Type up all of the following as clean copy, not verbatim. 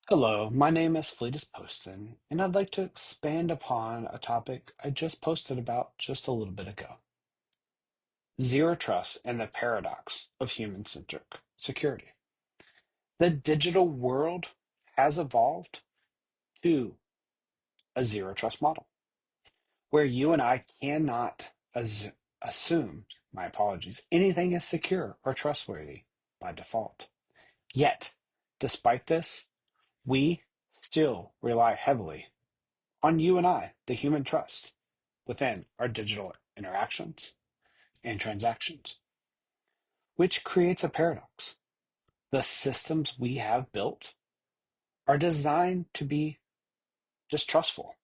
Hello, my name is Fleetus Poston, and I'd like to expand upon a topic I just posted about just a little bit ago. Zero trust and the paradox of human-centric security. The digital world has evolved to a zero trust model, where you and I cannot assume, my apologies, anything is secure or trustworthy by default. Yet, despite this, we still rely heavily on you and I, the human trust within our digital interactions and transactions, which creates a paradox. The systems we have built are designed to be distrustful,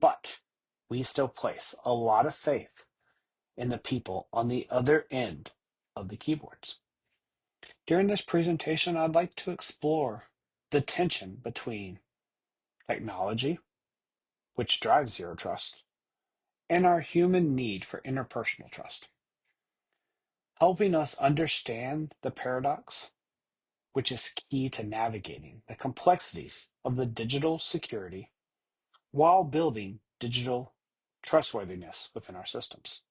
but we still place a lot of faith in the people on the other end of the keyboards. During this presentation, I'd like to explore the tension between technology, which drives zero trust, and our human need for interpersonal trust, helping us understand the paradox, which is key to navigating the complexities of the digital security while building digital trustworthiness within our systems.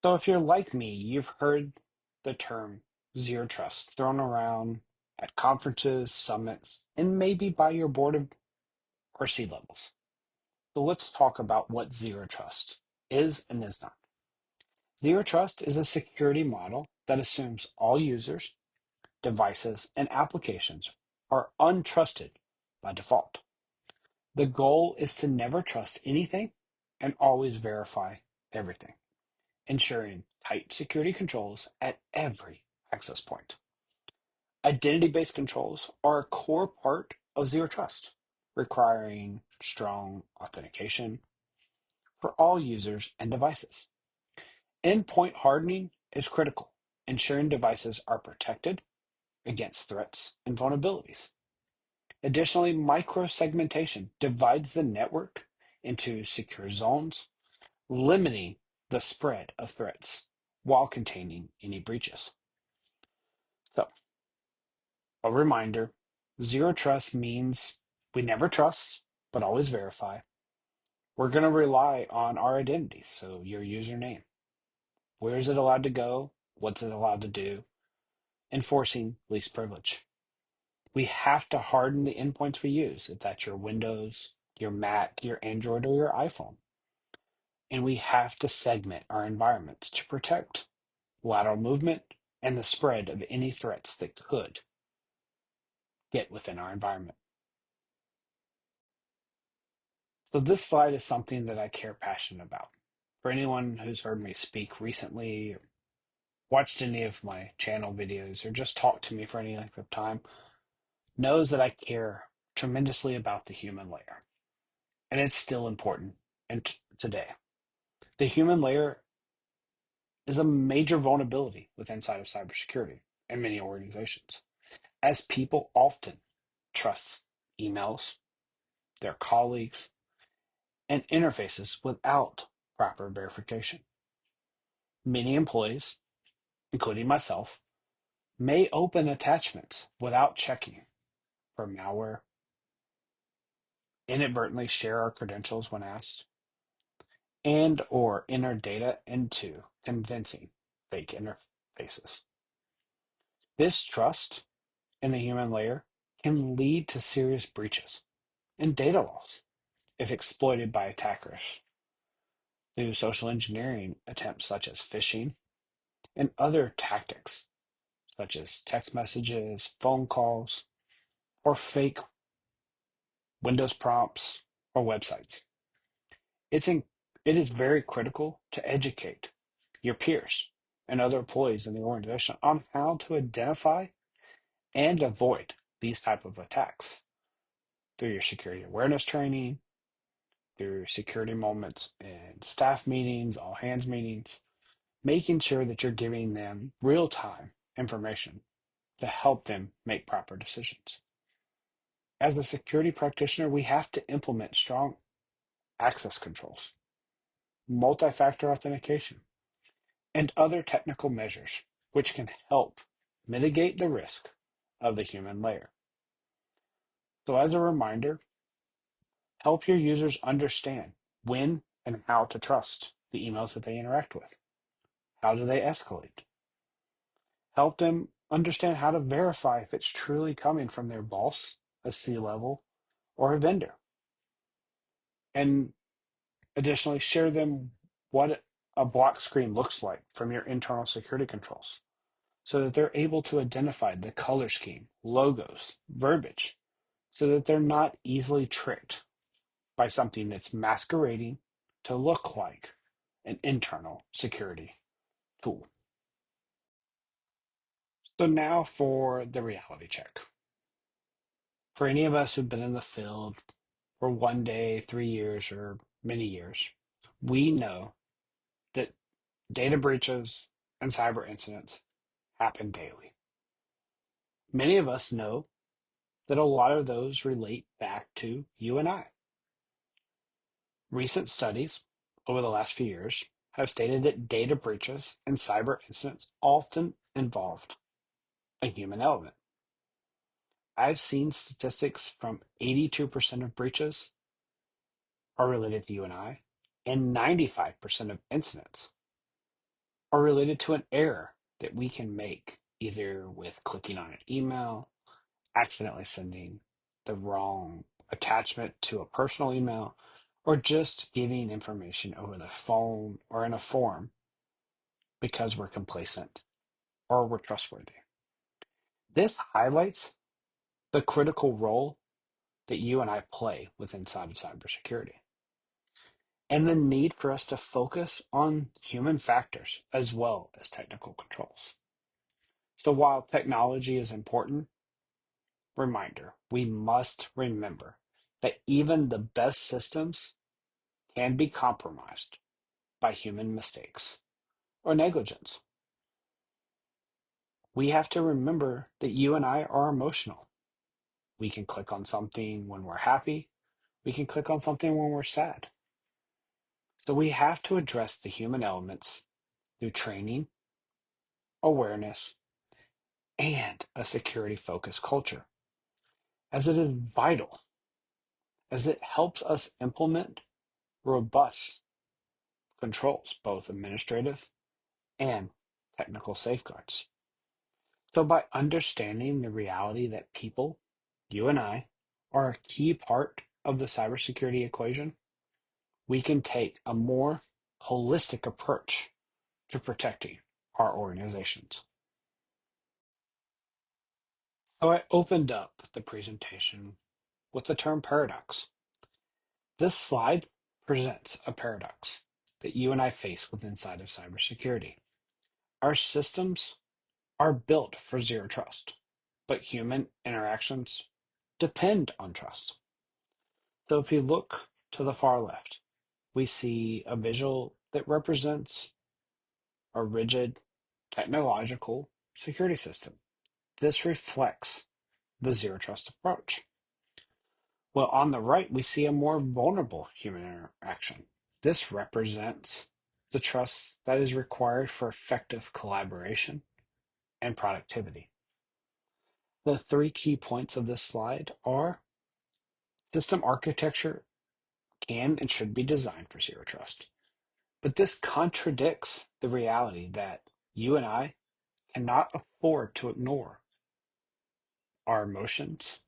So, if you're like me, you've heard the term zero trust thrown around at conferences, summits, and maybe by your board of or C levels. So, let's talk about what zero trust is and is not. Zero trust is a security model that assumes all users, devices, and applications are untrusted by default. The goal is to never trust anything and always verify everything, ensuring tight security controls at every access point. Identity-based controls are a core part of zero trust, requiring strong authentication for all users and devices. Endpoint hardening is critical, ensuring devices are protected against threats and vulnerabilities. Additionally, microsegmentation divides the network into secure zones, limiting the spread of threats while containing any breaches. So, a reminder, zero trust means we never trust, but always verify. We're going to rely on our identities, so your username. Where is it allowed to go? What's it allowed to do? Enforcing least privilege. We have to harden the endpoints we use, if that's your Windows, your Mac, your Android, or your iPhone. And we have to segment our environments to protect lateral movement and the spread of any threats that could get within our environment. So this slide is something that I care passionate about. For anyone who's heard me speak recently, or watched any of my channel videos, or just talked to me for any length of time, knows that I care tremendously about the human layer. And it's still important and today. The human layer is a major vulnerability within inside of cybersecurity in many organizations, as people often trust emails, their colleagues, and interfaces without proper verification. Many employees, including myself, may open attachments without checking for malware, inadvertently share our credentials when asked, and or enter data into convincing fake interfaces. This trust in the human layer can lead to serious breaches and data loss if exploited by attackers through social engineering attempts such as phishing and other tactics such as text messages, phone calls, or fake Windows prompts or websites. It's in, it is very critical to educate your peers and other employees in the organization on how to identify and avoid these type of attacks through your security awareness training, through security moments in staff meetings, all hands meetings, making sure that you're giving them real time information to help them make proper decisions. As a security practitioner, we have to implement strong access controls, multi factor authentication, and other technical measures which can help mitigate the risk of the human layer. So, as a reminder, help your users understand when and how to trust the emails that they interact with. How do they escalate? Help them understand how to verify if it's truly coming from their boss, a C level, or a vendor. And additionally, share them what a block screen looks like from your internal security controls so that they're able to identify the color scheme, logos, verbiage, so that they're not easily tricked by something that's masquerading to look like an internal security tool. So now for the reality check. For any of us who've been in the field for 1 day, 3 years, or many years, we know that data breaches and cyber incidents happen daily. Many of us know that a lot of those relate back to you and I. Recent studies over the last few years have stated that data breaches and cyber incidents often involved a human element. I've seen statistics from 82% of breaches are related to you and I, and 95% of incidents are related to an error that we can make either with clicking on an email, accidentally sending the wrong attachment to a personal email, or just giving information over the phone or in a form because we're complacent or we're trustworthy. This highlights the critical role that you and I play within cybersecurity and the need for us to focus on human factors as well as technical controls. So while technology is important, reminder, we must remember that even the best systems can be compromised by human mistakes or negligence. We have to remember that you and I are emotional. We can click on something when we're happy. We can click on something when we're sad. So we have to address the human elements through training, awareness, and a security focused culture, as it is vital, as it helps us implement robust controls, both administrative and technical safeguards. So, by understanding the reality that people, you and I, are a key part of the cybersecurity equation, we can take a more holistic approach to protecting our organizations. So, I opened up the presentation with the term paradox. This slide presents a paradox that you and I face within inside of cybersecurity. Our systems are built for zero trust, but human interactions depend on trust. So if you look to the far left, we see a visual that represents a rigid technological security system. This reflects the zero trust approach. Well, on the right, we see a more vulnerable human interaction. This represents the trust that is required for effective collaboration and productivity. The three key points of this slide are system architecture can and should be designed for zero trust. But this contradicts the reality that you and I cannot afford to ignore our emotions,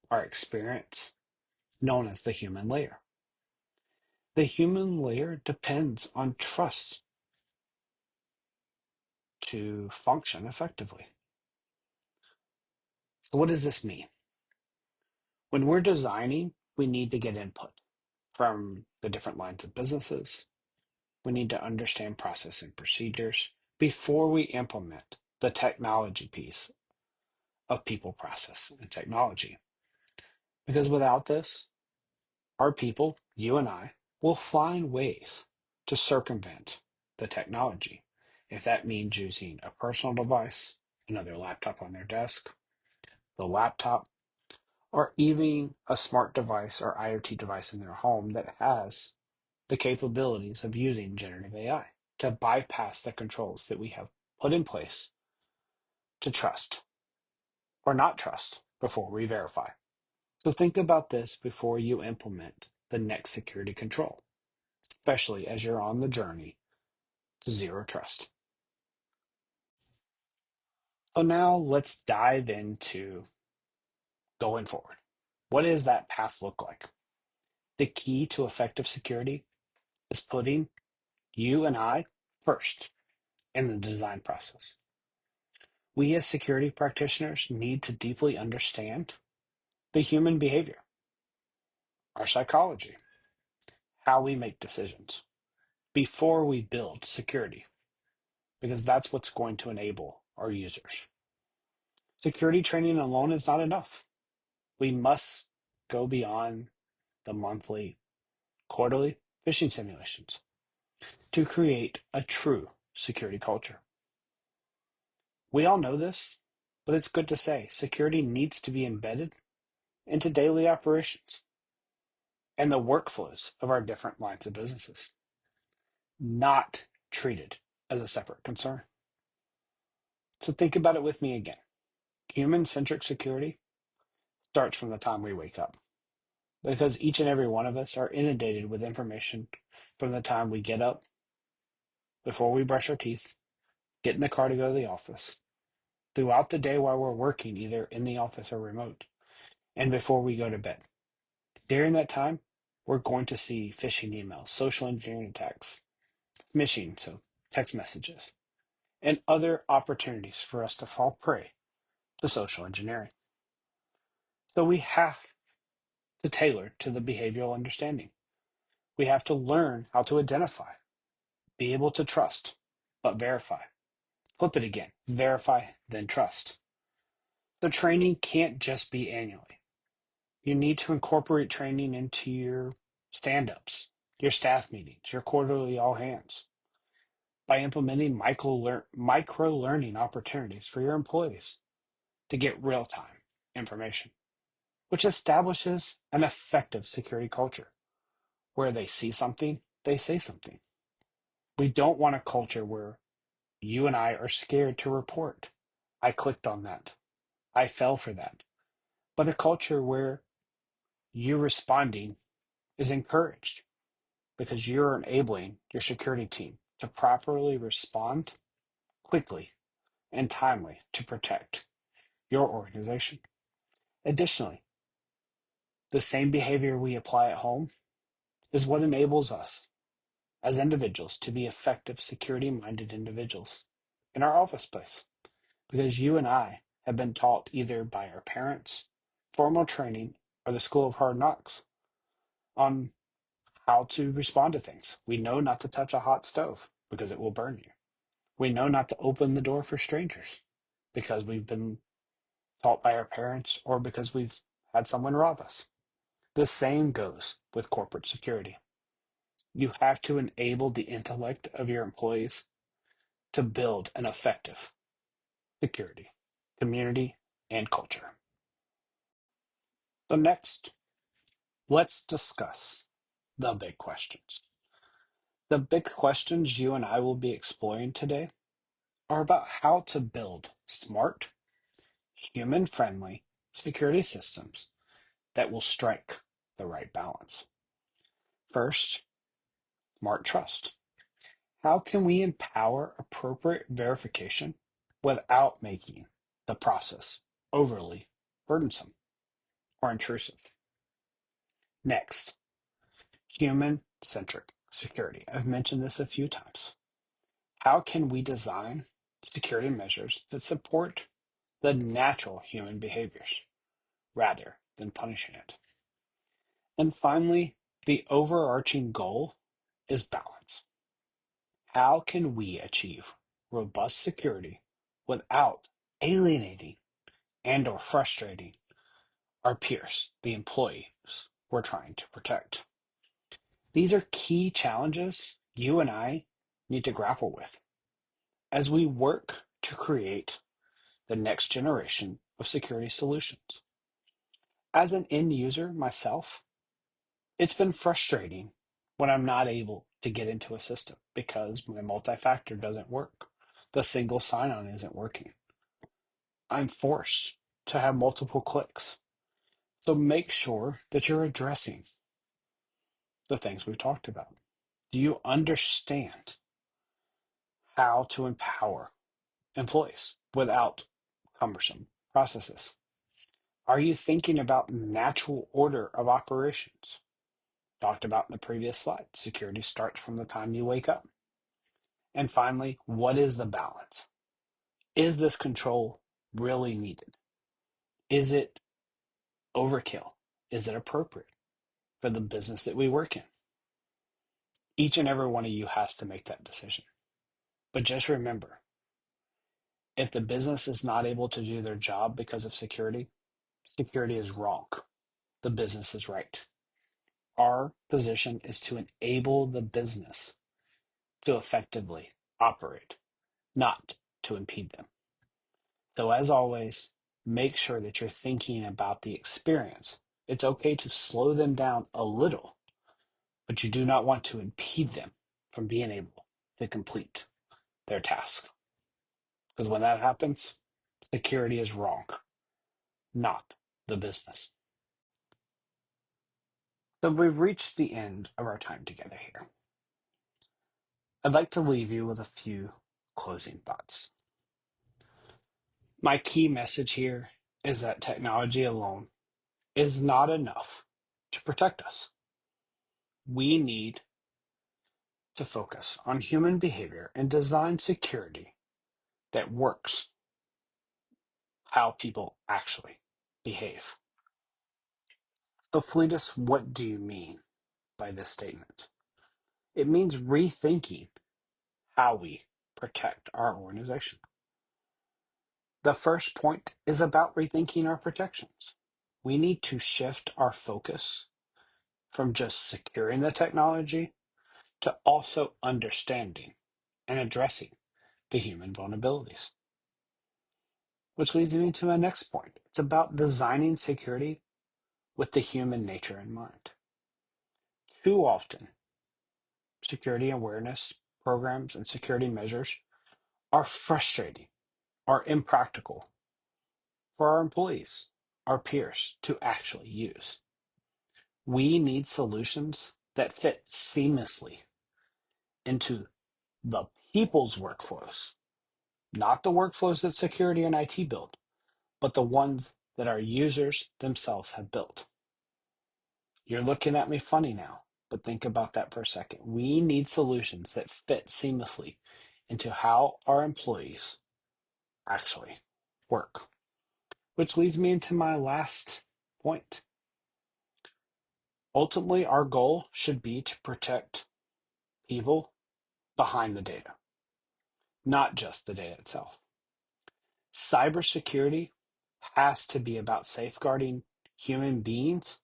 our experience, known as the human layer. The human layer depends on trust to function effectively. So, what does this mean? When we're designing, we need to get input from the different lines of businesses. We need to understand process and procedures before we implement the technology piece of people, process, and technology. Because without this, our people, you and I, will find ways to circumvent the technology. If that means using a personal device, another laptop on their desk, the laptop, or even a smart device or IoT device in their home that has the capabilities of using generative AI to bypass the controls that we have put in place to trust or not trust before we verify. So think about this before you implement the next security control, especially as you're on the journey to zero trust. So now let's dive into going forward. What does that path look like? The key to effective security is putting you and I first in the design process. We as security practitioners need to deeply understand the human behavior, our psychology, how we make decisions before we build security, because that's what's going to enable our users. Security training alone is not enough. We must go beyond the monthly, quarterly phishing simulations to create a true security culture. We all know this, but it's good to say security needs to be embedded into daily operations and the workflows of our different lines of businesses, not treated as a separate concern. So think about it with me again. Human-centric security starts from the time we wake up, because each and every one of us are inundated with information from the time we get up, before we brush our teeth, get in the car to go to the office, throughout the day while we're working, either in the office or remote, and before we go to bed. During that time, we're going to see phishing emails, social engineering attacks, smishing, so text messages, and other opportunities for us to fall prey to social engineering. So we have to tailor to the behavioral understanding. We have to learn how to identify, be able to trust, but verify. Flip it again, verify, then trust. The training can't just be annually. You need to incorporate training into your stand-ups, your staff meetings, your quarterly all hands, by implementing micro learning opportunities for your employees to get real-time information, which establishes an effective security culture where they see something, they say something. We don't want a culture where you and I are scared to report. I clicked on that. I fell for that. But a culture where you responding is encouraged because you're enabling your security team to properly respond quickly and timely to protect your organization. Additionally, the same behavior we apply at home is what enables us as individuals to be effective security minded individuals in our office space, because you and I have been taught either by our parents, formal training, or the school of hard knocks on how to respond to things. We know not to touch a hot stove because it will burn you. We know not to open the door for strangers because we've been taught by our parents or because we've had someone rob us. The same goes with corporate security. You have to enable the intellect of your employees to build an effective security, community, and culture. So next, let's discuss the big questions. The big questions you and I will be exploring today are about how to build smart, human-friendly security systems that will strike the right balance. First, smart trust. How can we empower appropriate verification without making the process overly burdensome or intrusive? Next, human-centric security. I've mentioned this a few times. How can we design security measures that support the natural human behaviors rather than punishing it? And finally, the overarching goal is balance. How can we achieve robust security without alienating and or frustrating our peers, the employees we're trying to protect? These are key challenges you and I need to grapple with as we work to create the next generation of security solutions. As an end user myself, it's been frustrating when I'm not able to get into a system because my multi-factor doesn't work. The single sign-on isn't working. I'm forced to have multiple clicks. So make sure that you're addressing the things we've talked about. Do you understand how to empower employees without cumbersome processes? Are you thinking about natural order of operations? Talked about in the previous slide. Security starts from the time you wake up. And finally, what is the balance? Is this control really needed? Is it overkill? Is it appropriate for the business that we work in? Each and every one of you has to make that decision. But just remember, if the business is not able to do their job because of security, security is wrong. The business is right. Our position is to enable the business to effectively operate, not to impede them. So, as always, make sure that you're thinking about the experience. It's okay to slow them down a little, but you do not want to impede them from being able to complete their task. Because when that happens, security is wrong, not the business. So we've reached the end of our time together here. I'd like to leave you with a few closing thoughts. My key message here is that technology alone is not enough to protect us. We need to focus on human behavior and design security that works how people actually behave. So, Fleetus, what do you mean by this statement? It means rethinking how we protect our organization. The first point is about rethinking our protections. We need to shift our focus from just securing the technology to also understanding and addressing the human vulnerabilities. Which leads me to my next point. It's about designing security with the human nature in mind. Too often, security awareness programs and security measures are frustrating or impractical for our employees, our peers to actually use. We need solutions that fit seamlessly into the people's workflows, not the workflows that security and IT build, but the ones that our users themselves have built. You're looking at me funny now, but think about that for a second. We need solutions that fit seamlessly into how our employees actually work. Which leads me into my last point. Ultimately, our goal should be to protect people behind the data, not just the data itself. Cybersecurity has to be about safeguarding human beings,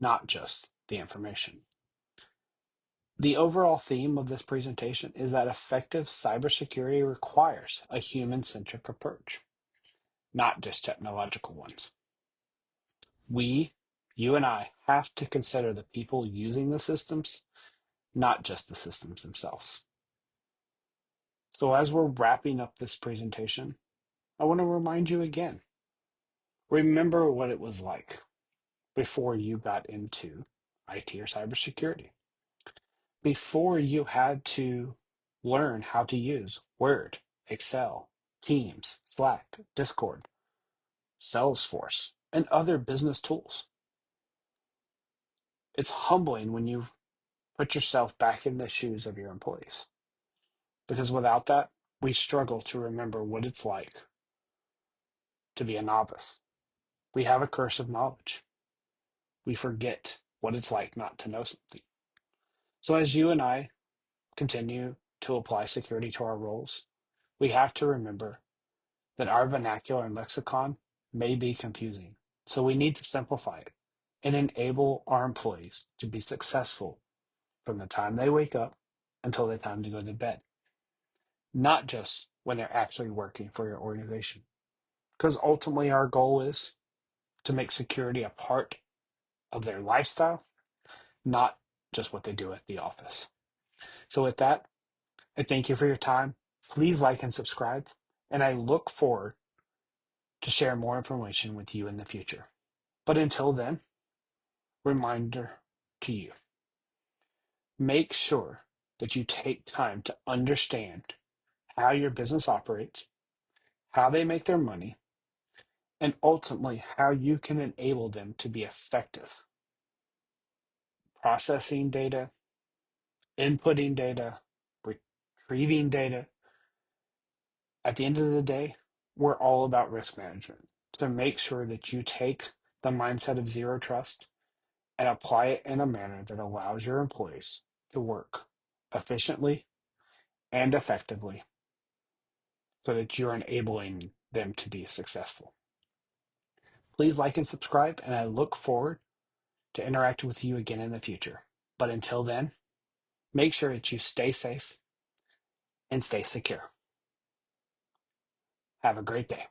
not just the information. The overall theme of this presentation is that effective cybersecurity requires a human-centric approach, not just technological ones. We, you and I, have to consider the people using the systems, not just the systems themselves. So as we're wrapping up this presentation, I want to remind you again, remember what it was like before you got into IT or cybersecurity. Before you had to learn how to use Word, Excel, Teams, Slack, Discord, Salesforce, and other business tools. It's humbling when you put yourself back in the shoes of your employees. Because without that, we struggle to remember what it's like to be a novice. We have a curse of knowledge. We forget what it's like not to know something. So as you and I continue to apply security to our roles, we have to remember that our vernacular and lexicon may be confusing. So we need to simplify it and enable our employees to be successful from the time they wake up until the time to go to bed, not just when they're actually working for your organization. Because ultimately, our goal is to make security a part of their lifestyle, not just what they do at the office. So, with that, I thank you for your time. Please like and subscribe, and I look forward to share more information with you in the future. But until then, reminder to you, make sure that you take time to understand how your business operates, how they make their money, and ultimately how you can enable them to be effective processing data, inputting data, retrieving data. At the end of the day, we're all about risk management. So make sure that you take the mindset of zero trust and apply it in a manner that allows your employees to work efficiently and effectively so that you're enabling them to be successful. Please like and subscribe, and I look forward to interacting with you again in the future. But until then, make sure that you stay safe and stay secure. Have a great day.